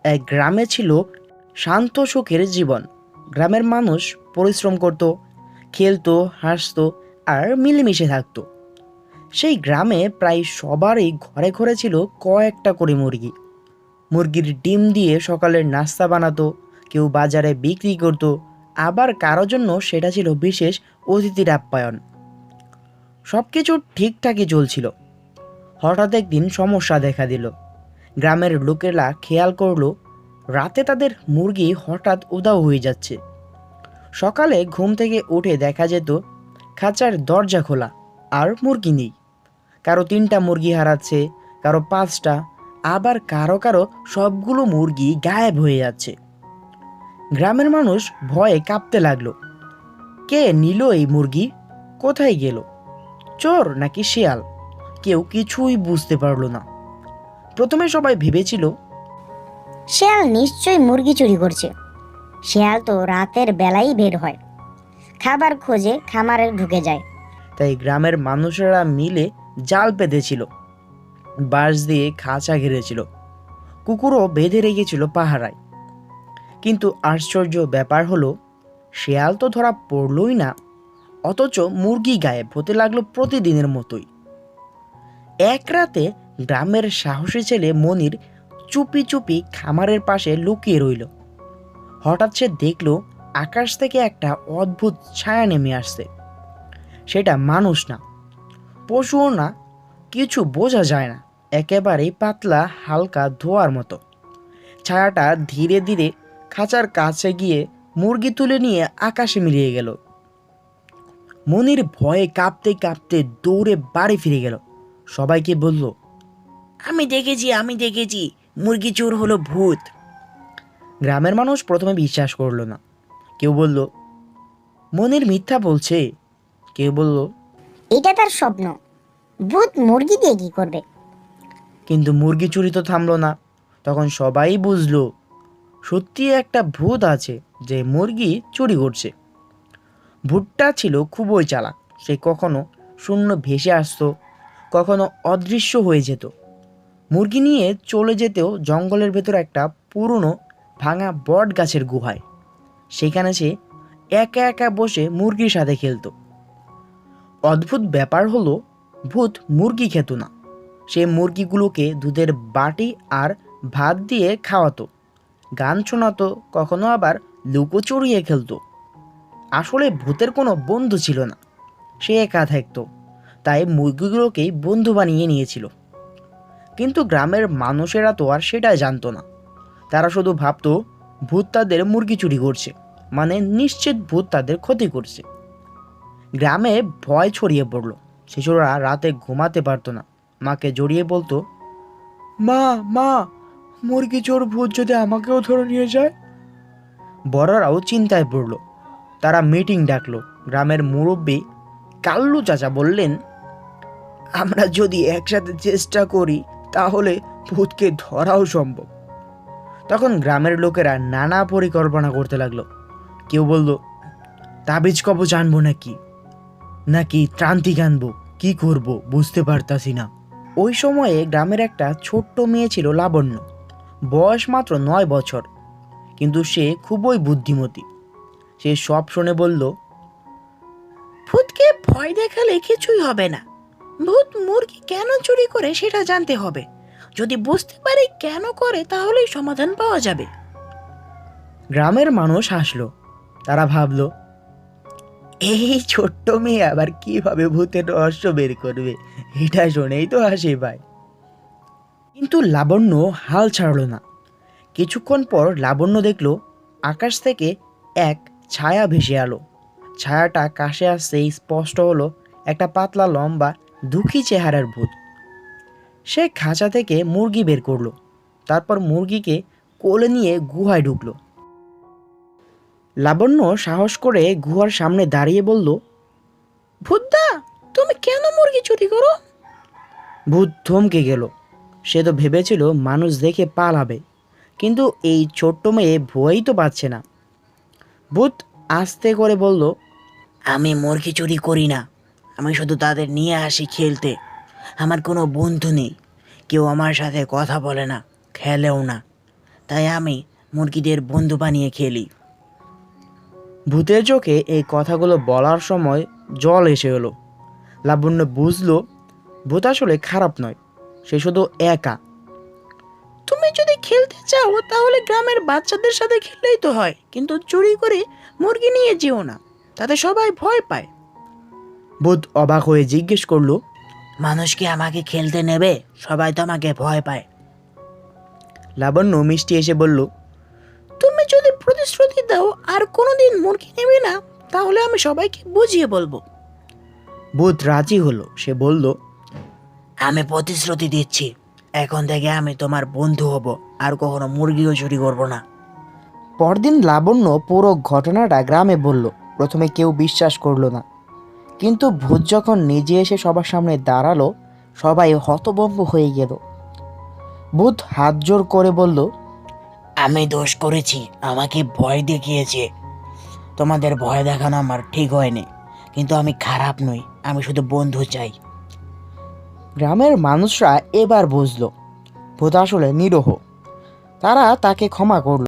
এক গ্রামে ছিল শান্ত সুখের জীবন। গ্রামের মানুষ পরিশ্রম করত, খেলতো, হাসতো আর মিলেমিশে থাকতো। সেই গ্রামে প্রায় সবারই ঘরে ঘরে ছিল কয়েকটা করে মুরগি। মুরগির ডিম দিয়ে সকালের নাস্তা বানাতো, কেউ বাজারে বিক্রি করত, আবার কারো জন্য সেটা ছিল বিশেষ অতিথির আপ্যায়ন। সব কিছু ঠিকঠাকই চলছিল। হঠাৎ একদিন সমস্যা দেখা দিল। গ্রামের লোকেরা খেয়াল করলো রাতে তাদের মুরগি হঠাৎ উধাও হয়ে যাচ্ছে। সকালে ঘুম থেকে উঠে দেখা যেত খাঁচার দরজা খোলা আর মুরগি নেই। কারো 3টা মুরগি হারাচ্ছে, কারো 5টা, আবার কারো কারো সবগুলো মুরগি গায়েব হয়ে যাচ্ছে। গ্রামের মানুষ ভয়ে কাঁপতে লাগলো। কে নিল এই মুরগি? কোথায় গেল? চোর নাকি শিয়াল? কেউ কিছুই বুঝতে পারলো না। প্রথমে সবাই ভেবেছিল শিয়াল নিশ্চয়ই মুরগি চুরি করছে। শিয়াল তো রাতের বেলাই বের হয়, খাবার খোঁজে খামারে ঢুকে যায়। তাই গ্রামের মানুষেরা মিলে জাল পেতেছিল, বাঁশ দিয়ে খাঁচা ঘিরেছিল, কুকুরও বেঁধে রেখেছিল পাহারায়। কিন্তু আশ্চর্য ব্যাপার হলো, শেয়াল তো ধরা পড়লই না, অথচ মুরগি গায়েব হতে লাগলো প্রতিদিনের মতোই। এক রাতে গ্রামের সাহসী ছেলে মনির চুপি চুপি খামারের পাশে লুকিয়ে রইল। হঠাৎ সে দেখল আকাশ থেকে একটা অদ্ভুত ছায়া নেমে আসছে। সেটা মানুষ না, পশুও না, কিছু বোঝা যায় না, একেবারেই পাতলা হালকা ধোঁয়ার মতো। ছায়াটা ধীরে ধীরে খাঁচার কাছে গিয়ে মুরগি তুলে নিয়ে আকাশে মিলিয়ে গেল। মনির ভয়ে কাঁপতে কাঁপতে দৌড়ে বাড়ি ফিরে গেল। সবাইকে বলল, আমি দেখেছি, মুরগি চোর হলো ভূত। গ্রামের মানুষ প্রথমে বিশ্বাস করলো না। কেউ বলল, মনির মিথ্যা বলছে। কেউ বলল, এটা তার স্বপ্ন, ভূত মুরগি দিয়ে কি করবে। কিন্তু মুরগি চুরি তো থামলো না। তখন সবাই বুঝলো সত্যি একটা ভূত আছে যে মুরগি চুরি করছে। ভূতটা ছিল খুবই চালাক। সে কখনো শূন্য ভেসে আসতো, কখনো অদৃশ্য হয়ে যেত। মুরগি নিয়ে চলে যেতেও জঙ্গলের ভেতর একটা পুরনো ভাঙা বট গাছের গুহায়। সেখানে সে একা একা বসে মুরগির সাথে খেলতো। অদ্ভুত ব্যাপার হলো, ভূত মুরগি খেত না। সে মুরগিগুলোকে দুধের বাটি আর ভাত দিয়ে খাওয়াতো, গান শোনাতো, কখনো আবার লুকোচুরিয়ে খেলতো। আসলে ভূতের কোনো বন্ধু ছিল না, সে একা থাকতো, তাই মুরগিগুলোকেই বন্ধু বানিয়ে নিয়েছিল। কিন্তু গ্রামের মানুষেরা তো আর সেটাই জানতো না। তারা শুধু ভাবতো ভূত তাদের মুরগি চুরি করছে, মানে নিশ্চিত ভূত তাদের ক্ষতি করছে। গ্রামে ভয় ছড়িয়ে পড়লো। শিশুরা রাতে ঘুমাতে পারতো না। মাকে জড়িয়ে বলতো, মা মা, মুরগি চোর ভূত যদি আমাকেও ধরে নিয়ে যায়। বড়রাও চিন্তায় পড়লো। তারা মিটিং ডাকলো। গ্রামের মুরব্বী কাল্লু চাচা বললেন, আমরা যদি একসাথে চেষ্টা করি তাহলে ভূতকে ধরাও সম্ভব। তখন গ্রামের লোকেরা নানা পরিকল্পনা করতে লাগলো। কেউ বলল, তাবিজ কবজ আনবো নাকি নাকি ত্রান্তিক আনবো, কি করব বুঝতে পারতাছি না। ওই সময়ে গ্রামের একটা ছোট্ট মেয়ে ছিল লাবণ্য। বয়স মাত্র 9 বছর, কিন্তু সে খুবই বুদ্ধিমতী। সে সব শুনে বলল, ভূতকে ভয় দেখালে কিছুই হবে না। ভূত মুরগি কেন চুরি করে সেটা জানতে হবে। যদি বুঝতে পারি কেন করে তাহলেই সমাধান পাওয়া যাবে। গ্রামের মানুষ হাসলো। তারা ভাবলো, এই ছোট্ট মেয়ে আবার কিভাবে ভূতের রহস্য বের করবে, এটা শুনেই তো হাসি পায়। কিন্তু লাবণ্য হাল ছাড়লো না। কিছুক্ষণ পর লাবণ্য দেখলো আকাশ থেকে এক ছায়া ভেসে এলো। ছায়াটা কাছে আসতেই স্পষ্ট হলো একটা পাতলা লম্বা দুঃখী চেহারার ভূত। সে খাঁচা থেকে মুরগি বের করলো, তারপর মুরগিকে কোলে নিয়ে গুহায় ঢুকলো। লাবণ্য সাহস করে গুহার সামনে দাঁড়িয়ে বলল, ভূতদা, তুমি কেন মুরগি চুরি করো? ভূত থমকে গেল। সে তো ভেবেছিল মানুষ দেখে পালাবে, কিন্তু এই ছোট্ট মেয়ে ভয়ই তো পাচ্ছে না। ভূত আস্তে করে বলল, আমি মুরগি চুরি করি না, আমি শুধু তাদের নিয়ে আসি খেলতে। আমার কোনো বন্ধু নেই, কেউ আমার সাথে কথা বলে না, খেলেও না। তাই আমি মুরগিদের বন্ধু বানিয়ে খেলি। ভূতের চোখে এই কথাগুলো বলার সময় জল এসে এলো। লাবণ্য বুঝলো ভূত আসলে খারাপ নয়, সে শুধু একা। তুমি যদি খেলতে চাও তাহলে গ্রামের বাচ্চাদের সাথে খেললেই তো হয়, কিন্তু চুরি করে মুরগি নিয়ে যেও না, তাতে সবাই ভয় পায়। ভূত অবাক হয়ে জিজ্ঞেস করলো, মানুষ কি আমাকে খেলতে নেবে? সবাই তো আমাকে ভয় পায়। লাবণ্য মিষ্টি এসে বলল, তুমি যদি প্রতিশ্রুতি দাও আর কোনোদিন মুরগি নেবে না, তাহলে আমি সবাইকে বুঝিয়ে বলবো। ভূত রাজি হলো। সে বলল, আমি প্রতিশ্রুতি দিচ্ছি, এখন থেকে আমি তোমার বন্ধু হব, আর কখনো মুরগিও চুরি করব না। পরদিন লাবণ্য পুরো ঘটনাটা গ্রামে বলল। প্রথমে কেউ বিশ্বাস করলো না, কিন্তু ভূত যখন নিজে এসে সবার সামনে দাঁড়ালো, সবাই হতভম্ব হয়ে গেল। ভূত হাত জোর করে বলল, আমি দোষ করেছি, আমাকে ভয় দেখিয়েছে। তোমাদের ভয় দেখানো আমার ঠিক হয়নি, কিন্তু আমি খারাপ নই, আমি শুধু বন্ধু চাই। গ্রামের মানুষরা এবার বুঝলো ভূত আসলে নিরীহ। তারা তাকে ক্ষমা করল।